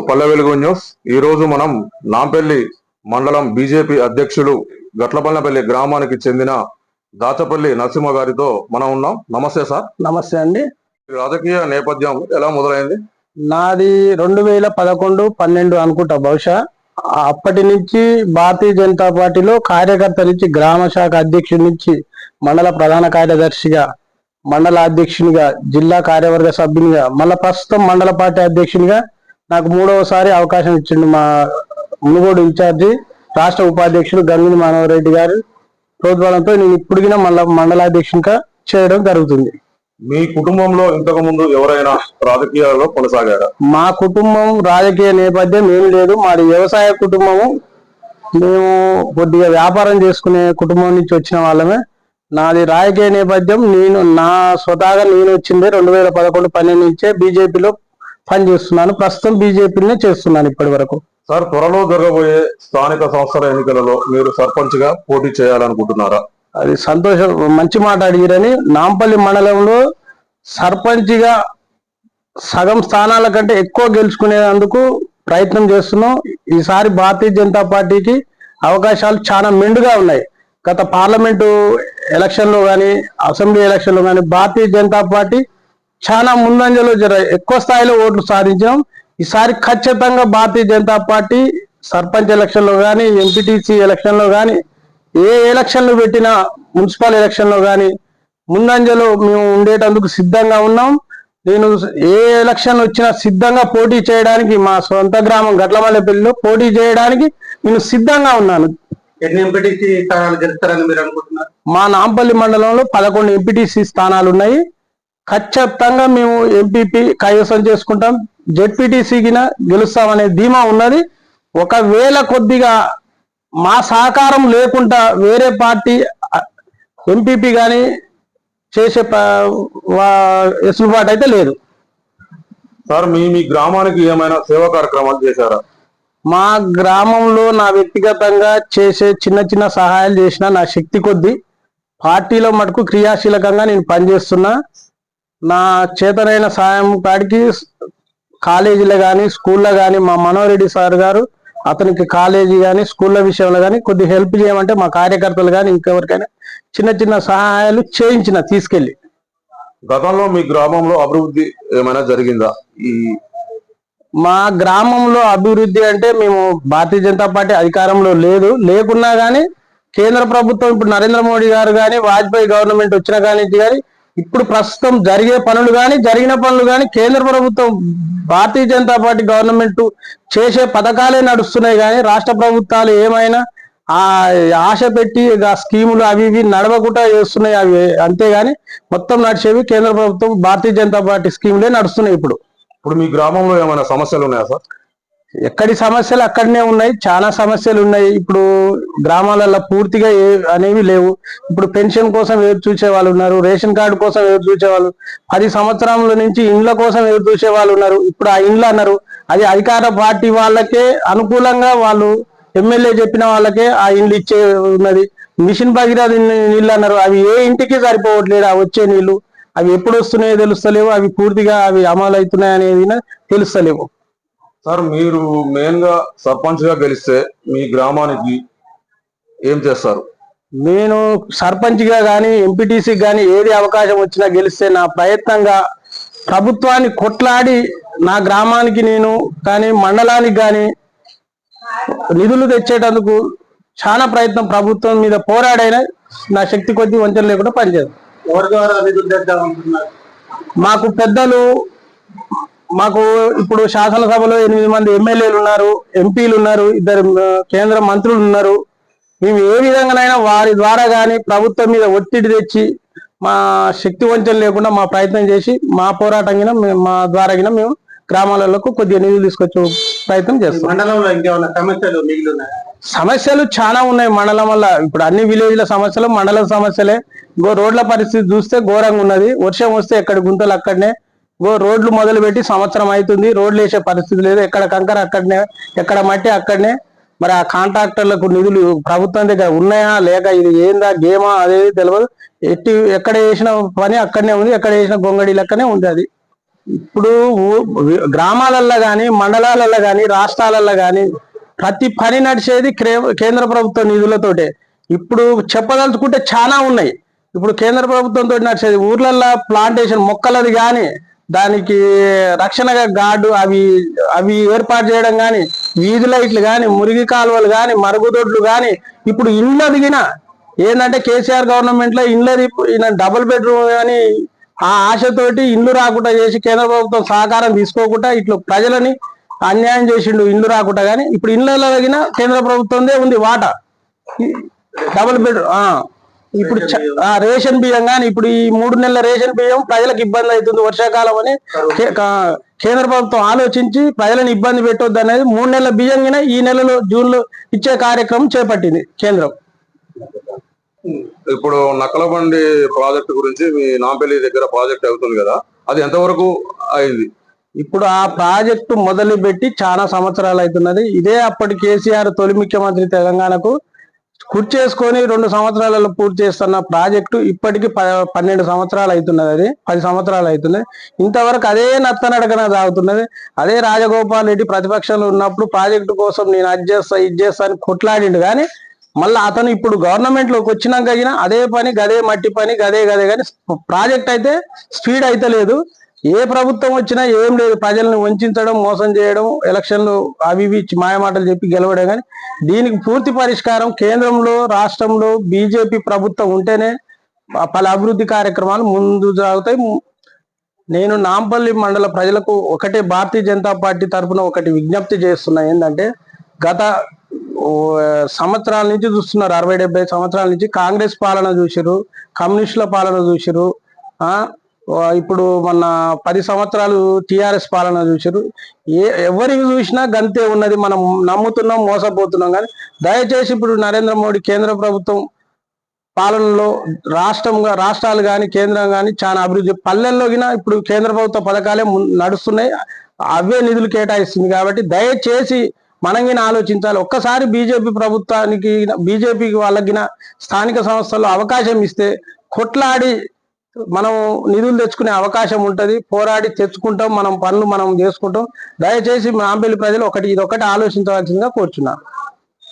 Palle Velugu news. ఈ రోజు మనం నాంపల్లి మండలం బీజేపీ అధ్యక్షులు గట్లపల్లెపల్లి గ్రామానికి చెందిన దాచపల్లి నరసింహ గారితో మనం ఉన్నాం. నమస్తే సార్. నమస్తే అండి. రాజకీయ నేపథ్యం ఎలా మొదలైంది? నాది 2011-12 అనుకుంటా బహుశా. అప్పటి నుంచి భారతీయ జనతా పార్టీలో కార్యకర్త నుంచి గ్రామ శాఖ అధ్యక్షుడి నుంచి మండల ప్రధాన కార్యదర్శిగా, మండల అధ్యక్షునిగా, జిల్లా కార్యవర్గ సభ్యునిగా, మళ్ళా ప్రస్తుతం మండల పార్టీ అధ్యక్షునిగా నాకు 3వసారి అవకాశం ఇచ్చిండు మా మునుగోడు ఇన్ఛార్జి రాష్ట్ర ఉపాధ్యక్షుడు గంగిని మనోహర్ గారు ప్రోద్బలంతో నేను ఇప్పుడుగిన మళ్ళా మండలాధ్యక్షునిగా చేయడం జరుగుతుంది. మీ కుటుంబంలో ఇంతకు ముందు ఎవరైనా రాజకీయాల్లో కొనసాగారా? మా కుటుంబం రాజకీయ నేపథ్యం ఏం లేదు. మాది వ్యవసాయ కుటుంబము. మేము కొద్దిగా వ్యాపారం చేసుకునే కుటుంబం నుంచి వచ్చిన వాళ్ళమే. నాది రాజకీయ నేపథ్యం. నా స్వతహాగా నేను వచ్చింది 2011-12 నుంచే బీజేపీలో పనిచేస్తున్నాను. ప్రస్తుతం బీజేపీనే చేస్తున్నాను ఇప్పటి వరకు. సార్, త్వరలో జరగబోయే స్థానిక సంస్థల ఎన్నికలలో మీరు సర్పంచ్ గా పోటీ చేయాలనుకుంటున్నారా? అది సంతోషం, మంచి మాట అడిగిరని. నాంపల్లి మండలంలో సర్పంచ్ గా సగం స్థానాల కంటే ఎక్కువ గెలుచుకునేందుకు ప్రయత్నం చేస్తున్నాం. ఈసారి భారతీయ జనతా పార్టీకి అవకాశాలు చాలా మెండుగా ఉన్నాయి. గత పార్లమెంటు ఎలక్షన్ లో కానీ, అసెంబ్లీ ఎలక్షన్ లో కానీ భారతీయ జనతా పార్టీ చాలా ముందంజలో ఎక్కువ స్థాయిలో ఓట్లు సాధించాం. ఈసారి ఖచ్చితంగా భారతీయ జనతా పార్టీ సర్పంచ్ ఎలక్షన్ లో కానీ, ఎంపీటీసీ ఎలక్షన్ లో కానీ, ఏ ఎలక్షన్లు పెట్టినా, మున్సిపల్ ఎలక్షన్ లో కానీ ముందంజలో మేము ఉండేటందుకు సిద్ధంగా ఉన్నాం. నేను ఏ ఎలక్షన్ వచ్చినా సిద్ధంగా పోటీ చేయడానికి, మా సొంత గ్రామం గట్లమల్లెపల్లిలో పోటీ చేయడానికి నేను సిద్ధంగా ఉన్నాను. ఎన్ని ఎంపీటీసీ స్థానాలు గెలుస్తారని మీరు అనుకుంటున్నారు? మా నాంపల్లి మండలంలో 11 ఎంపీటీసీ స్థానాలు ఉన్నాయి. ఖచ్చితంగా మేము ఎంపీపీ కైవసం చేసుకుంటాం. జెడ్పీటీసీకి గెలుస్తామనే ధీమా ఉన్నది. ఒకవేళ కొద్దిగా మా సహకారం లేకుండా వేరే పార్టీ ఎంపీపీ కానీ చేసే వెసులుబాటు అయితే లేదు. సార్, మీ గ్రామానికి ఏమైనా సేవా కార్యక్రమాలు చేశారా? మా గ్రామంలో నా వ్యక్తిగతంగా చేసే చిన్న చిన్న సహాయాలు చేసిన నా శక్తి కొద్దీ. పార్టీలో మటుకు క్రియాశీలకంగా నేను పనిచేస్తున్నా. నా చేతనైన సహాయం కాడికి కాలేజీలో కానీ, స్కూల్లో కానీ మా మనోహరెడ్డి సార్ గారు అతనికి కాలేజీ కానీ, స్కూళ్ళ విషయంలో కానీ కొద్ది హెల్ప్ చేయమంటే మా కార్యకర్తలు కానీ ఇంకెవరికైనా చిన్న చిన్న సహాయాలు చేయించిన తీసుకెళ్లి. గతంలో మీ గ్రామంలో అభివృద్ధి ఏమైనా జరిగిందా? మా గ్రామంలో అభివృద్ధి అంటే, మేము భారతీయ జనతా పార్టీ అధికారంలో లేకున్నా కానీ కేంద్ర ప్రభుత్వం ఇప్పుడు నరేంద్ర మోడీ గారు కానీ, వాజ్పేయి గవర్నమెంట్ వచ్చిన కానీ ఇప్పుడు ప్రస్తుతం జరిగే పనులు కానీ, జరిగిన పనులు కానీ కేంద్ర ప్రభుత్వం భారతీయ జనతా పార్టీ గవర్నమెంట్ చేసే పథకాలే నడుస్తున్నాయి. కానీ రాష్ట్ర ప్రభుత్వాలు ఏమైనా ఆశ పెట్టి స్కీములు అవి ఇవి నడవకుండా చేస్తున్నాయి. అవి అంతేగాని మొత్తం నడిచేవి కేంద్ర ప్రభుత్వం భారతీయ జనతా పార్టీ స్కీములే నడుస్తున్నాయి. ఇప్పుడు మీ గ్రామంలో ఏమైనా సమస్యలు ఉన్నాయా సార్? ఎక్కడి సమస్యలు అక్కడనే ఉన్నాయి. చాలా సమస్యలు ఉన్నాయి. ఇప్పుడు గ్రామాలలో పూర్తిగా అనేవి లేవు. ఇప్పుడు పెన్షన్ కోసం ఎదురు చూసే వాళ్ళు ఉన్నారు, రేషన్ కార్డు కోసం ఎదురు చూసే వాళ్ళు, 10 సంవత్సరాల నుంచి ఇండ్ల కోసం ఎదురు చూసే వాళ్ళు ఉన్నారు. ఇప్పుడు ఆ ఇండ్లు అన్నారు, అది అధికార పార్టీ వాళ్ళకే అనుకూలంగా, వాళ్ళు ఎమ్మెల్యే చెప్పిన వాళ్ళకే ఆ ఇండ్లు ఇచ్చే ఉన్నది. మిషన్ భగీరథ నీళ్ళు అన్నారు, అవి ఏ ఇంటికి సరిపోవట్లేదు. ఆ వచ్చే నీళ్లు అవి ఎప్పుడు వస్తున్నాయో తెలుస్తలేవు. అవి పూర్తిగా అమలు అవుతున్నాయి అనేది తెలుస్తలేవు. సార్, మీరు మెయిన్ గా సర్పంచ్ గా గెలిస్తే మీ గ్రామానికి ఏం చేస్తారు? నేను సర్పంచ్ గా కానీ, ఎంపీటీసీ కానీ ఏది అవకాశం వచ్చినా గెలిస్తే నా ప్రయత్నంగా ప్రభుత్వాన్ని కొట్లాడి నా గ్రామానికి నేను కానీ, మండలానికి కానీ నిధులు తెచ్చేటందుకు చాలా ప్రయత్నం, ప్రభుత్వం మీద పోరాడైనా నా శక్తి కొద్ది వంచన లేకుండా పనిచేస్తాను. ఎవరి ద్వారా నిధులు తెద్దామంటున్నారు? మాకు పెద్దలు, మాకు ఇప్పుడు శాసనసభలో 8 మంది ఎమ్మెల్యేలు ఉన్నారు, ఎంపీలు ఉన్నారు, 2 కేంద్ర మంత్రులు ఉన్నారు. మేము ఏ విధంగానైనా వారి ద్వారా కానీ ప్రభుత్వం మీద ఒత్తిడి తెచ్చి మా శక్తి వంచన లేకుండా మా ప్రయత్నం చేసి మా పోరాటం మా ద్వారా మేము గ్రామాలకు కొద్దిగా నిధులు తీసుకొచ్చే ప్రయత్నం చేస్తాం. మండలంలో ఇంకేమైనా సమస్యలు మిగిలి ఉన్నాయి? సమస్యలు చాలా ఉన్నాయి మండలం వల్ల. ఇప్పుడు అన్ని విలేజ్ల సమస్యలు మండలం సమస్యలే. రోడ్ల పరిస్థితి చూస్తే ఘోరంగా ఉన్నది. వర్షం వస్తే ఎక్కడి గుంతలు అక్కడనే, రోడ్లు మొదలు పెట్టి సంవత్సరం అవుతుంది, రోడ్లు వేసే పరిస్థితి లేదు. ఎక్కడ కంకర అక్కడనే, ఎక్కడ మట్టి అక్కడనే. మరి ఆ కాంట్రాక్టర్లకు నిధులు ప్రభుత్వం దగ్గర ఉన్నాయా లేక ఇది ఏందా గేమా అనేది తెలియదు. ఎక్కడ వేసిన పని అక్కడనే ఉంది, ఎక్కడ వేసిన గొంగడి లెక్కనే ఉంది. అది ఇప్పుడు గ్రామాలలో గాని మండలాలలో గాని రాష్ట్రాలలో గాని ప్రతి పని నడిచేది కేంద్ర ప్రభుత్వ నిధులతోటే. ఇప్పుడు చెప్పదలుచుకుంటే చాలా ఉన్నాయి. ఇప్పుడు కేంద్ర ప్రభుత్వంతో నడిచేది ఊర్లల్లో ప్లాంటేషన్ మొక్కలది కానీ, దానికి రక్షణగా గార్డు అవి అవి ఏర్పాటు చేయడం కానీ, వీధి లైట్లు కానీ, మురిగి కాలువలు కానీ, మరుగుదొడ్లు కానీ, ఇప్పుడు ఇండ్లు దిగిన ఏంటంటే కేసీఆర్ గవర్నమెంట్ లో ఇండ్ల డబుల్ బెడ్రూమ్ కానీ ఆ ఆశతోటి ఇండ్లు రాకుండా చేసి కేంద్ర ప్రభుత్వం సహకారం తీసుకోకుండా ఇట్లా ప్రజలని అన్యాయం చేసిండు ఇండ్లు రాకుండా. కానీ ఇప్పుడు ఇండ్లలో తగిన కేంద్ర ప్రభుత్వందే ఉంది వాటా డబుల్ బెడ్రూమ్. ఇప్పుడు రేషన్ బియ్యం కానీ ఇప్పుడు ఈ 3 నెలల రేషన్ బియ్యం ప్రజలకు ఇబ్బంది అవుతుంది వర్షాకాలం అని కేంద్ర ప్రభుత్వం ఆలోచించి ప్రజలను ఇబ్బంది పెట్టొద్దు అనేది 3 నెలల బియ్యం కింద ఈ నెలలో జూన్ లో ఇచ్చే కార్యక్రమం చేపట్టింది కేంద్రం. ఇప్పుడు నక్కలబండి ప్రాజెక్ట్ గురించి మీ నాంపల్లి దగ్గర ప్రాజెక్ట్ అవుతుంది కదా, అది ఎంతవరకు అయింది? ఇప్పుడు ఆ ప్రాజెక్టు మొదలు పెట్టి చాలా సంవత్సరాలు అవుతున్నది. ఇదే అప్పటి కేసీఆర్ తొలి ముఖ్యమంత్రి తెలంగాణకు కుర్చేసుకొని 2 సంవత్సరాలలో పూర్తి చేస్తున్న ప్రాజెక్టు ఇప్పటికి 12 సంవత్సరాలు అవుతున్నది. అది 10 సంవత్సరాలు అవుతున్నది. ఇంతవరకు అదే నత్తనడకన సాగుతున్నది. అదే రాజగోపాల్ రెడ్డి ప్రతిపక్షంలో ఉన్నప్పుడు ప్రాజెక్టు కోసం నేను అది చేస్తా ఇది చేస్తా అని కొట్లాడిండు. కానీ మళ్ళీ అతను ఇప్పుడు గవర్నమెంట్ లోకి వచ్చినాక అదే పని గదే మట్టి పని గదే కానీ ప్రాజెక్ట్ అయితే స్పీడ్ అయితే లేదు. ఏ ప్రభుత్వం వచ్చినా ఏం లేదు, ప్రజల్ని వంచడం మోసం చేయడం, ఎలక్షన్లు అవి ఇవి మాయమాటలు చెప్పి గెలవడం. కానీ దీనికి పూర్తి పరిష్కారం కేంద్రంలో రాష్ట్రంలో బీజేపీ ప్రభుత్వం ఉంటేనే పలు అభివృద్ధి కార్యక్రమాలు ముందు సాగుతాయి. నేను నాంపల్లి మండల ప్రజలకు ఒకటే భారతీయ జనతా పార్టీ తరఫున ఒకటి విజ్ఞప్తి చేస్తున్నా. ఏంటంటే గత సంవత్సరాల నుంచి చూస్తున్నారు, 60-70 సంవత్సరాల నుంచి కాంగ్రెస్ పాలన చూసిరు, కమ్యూనిస్టుల పాలన చూసిరు, ఇప్పుడు మొన్న 10 సంవత్సరాలు టిఆర్ఎస్ పాలన చూసారు. ఎవరికి చూసినా గంతే ఉన్నది. మనం నమ్ముతున్నాం, మోసపోతున్నాం. కానీ దయచేసి ఇప్పుడు నరేంద్ర మోడీ కేంద్ర ప్రభుత్వం పాలనలో రాష్ట్రాలు కానీ కేంద్రం కానీ చాలా అభివృద్ధి పల్లెల్లో ఇప్పుడు కేంద్ర ప్రభుత్వ పథకాలే నడుస్తున్నాయి, అవే నిధులు కేటాయిస్తుంది. కాబట్టి దయచేసి మనం ఆలోచించాలి. ఒక్కసారి బీజేపీ ప్రభుత్వానికి బీజేపీకి వాళ్ళకి స్థానిక సంస్థల్లో అవకాశం ఇస్తే కొట్లాడి మనం నిధులు తెచ్చుకునే అవకాశం ఉంటది. పోరాడి తెచ్చుకుంటాం, మనం పనులు మనం చేసుకుంటాం. దయచేసి నాంపల్లి ప్రజలు ఇదొకటి ఆలోచించవలసిందిగా కోరుచున్నాను.